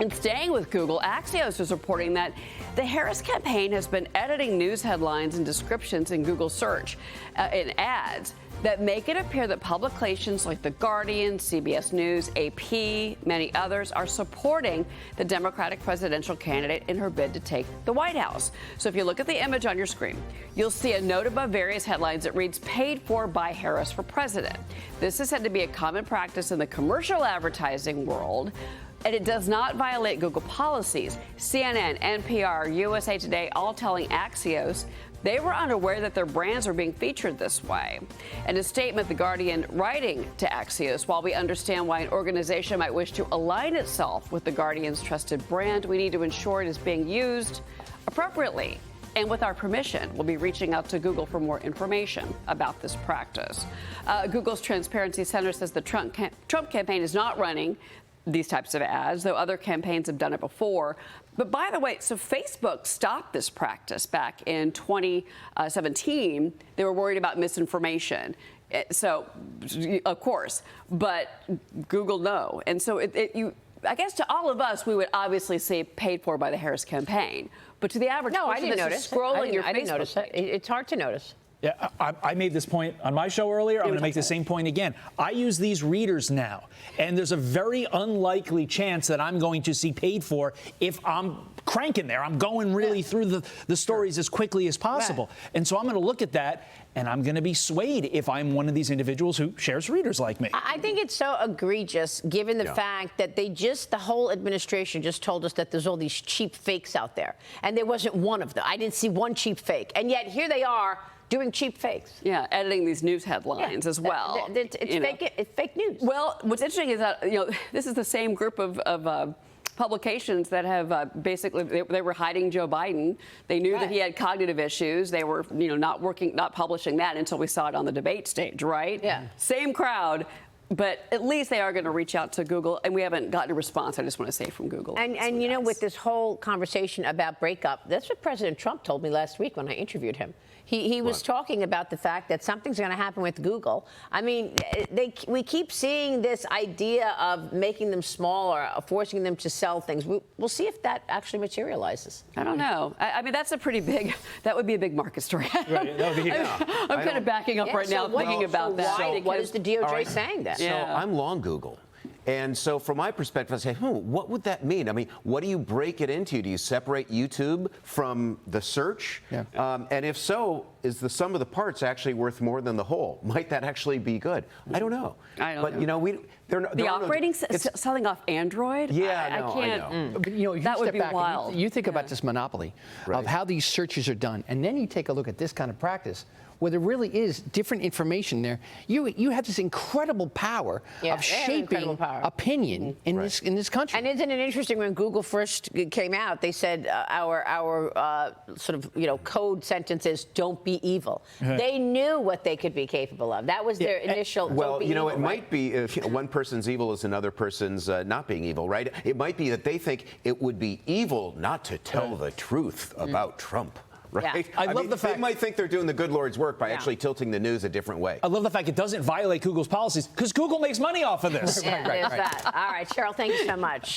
And staying with Google, Axios is reporting that the Harris campaign has been editing news headlines and descriptions in Google search in ads that make it appear that publications like The Guardian, CBS News, AP, many others are supporting the Democratic presidential candidate in her bid to take the White House. So if you look at the image on your screen, you'll see a note above various headlines that reads, "Paid for by Harris for president." This is said to be a common practice in the commercial advertising world, and it does not violate Google policies. CNN, NPR, USA Today all telling Axios they were unaware that their brands were being featured this way. In a statement, The Guardian writing to Axios, while we understand why an organization might wish to align itself with The Guardian's trusted brand, we need to ensure it is being used appropriately. And with our permission, we'll be reaching out to Google for more information about this practice. Google's Transparency Center says the Trump campaign is not running these types of ads, though other campaigns have done it before. But by the way, so Facebook stopped this practice back in 2017. They were worried about misinformation. So, of course, but Google, no. And so I guess to all of us, we would obviously say paid for by the Harris campaign. But to the average person, I didn't notice. Scrolling your I didn't Facebook notice it. It's hard to notice. Yeah, I made this point on my show earlier. I'm going to make the same point again. I use these readers now, and there's a very unlikely chance that I'm going to see paid for if I'm cranking there. I'm going really through the stories as quickly as possible. Right. And so I'm going to look at that, and I'm going to be swayed if I'm one of these individuals who shares readers like me. I think it's so egregious, given the fact that the whole administration just told us that there's all these cheap fakes out there. And there wasn't one of them. I didn't see one cheap fake. And yet here they are, doing cheap fakes. Yeah, editing these news headlines as well. It's fake news. Well, what's interesting is that, this is the same group of publications that have basically, they were hiding Joe Biden. They knew that he had cognitive issues. They were, not publishing that until we saw it on the debate stage, right? Yeah. Same crowd. But at least they are going to reach out to Google, and we haven't gotten a response, I just want to say, from Google. And with this whole conversation about breakup, that's what President Trump told me last week when I interviewed him. He was talking about the fact that something's going to happen with Google. I mean, we keep seeing this idea of making them smaller, forcing them to sell things. We'll see if that actually materializes. I don't know. I mean, that's a pretty big, that would be a big market story. Right, that would be, I'm kind of backing up right now thinking about that. So what is the DOJ saying then? So I'm long Google. And so from my perspective, I say, what would that mean? I mean, what do you break it into? Do you separate YouTube from the search? Yeah. And if so, is the sum of the parts actually worth more than the whole? Might that actually be good? I don't know. But, the operating selling off Android? Yeah, I can't. I know. But, you that would step be back wild. And you think about this monopoly of how these searches are done, and then you take a look at this kind of practice, where there really is different information there. You have this incredible power of shaping opinion in this country. And isn't it interesting, when Google first came out, they said our sort of code sentence is "don't be evil." They knew what they could be capable of. That was their initial. Well, evil, it might be if one person's evil is another person's not being evil, right? It might be that they think it would be evil not to tell the truth about Trump. Right? Yeah. I love the fact they might think they're doing the good Lord's work by actually tilting the news a different way. I love the fact it doesn't violate Google's policies because Google makes money off of this. There's that. All right, Cheryl, thank you so much.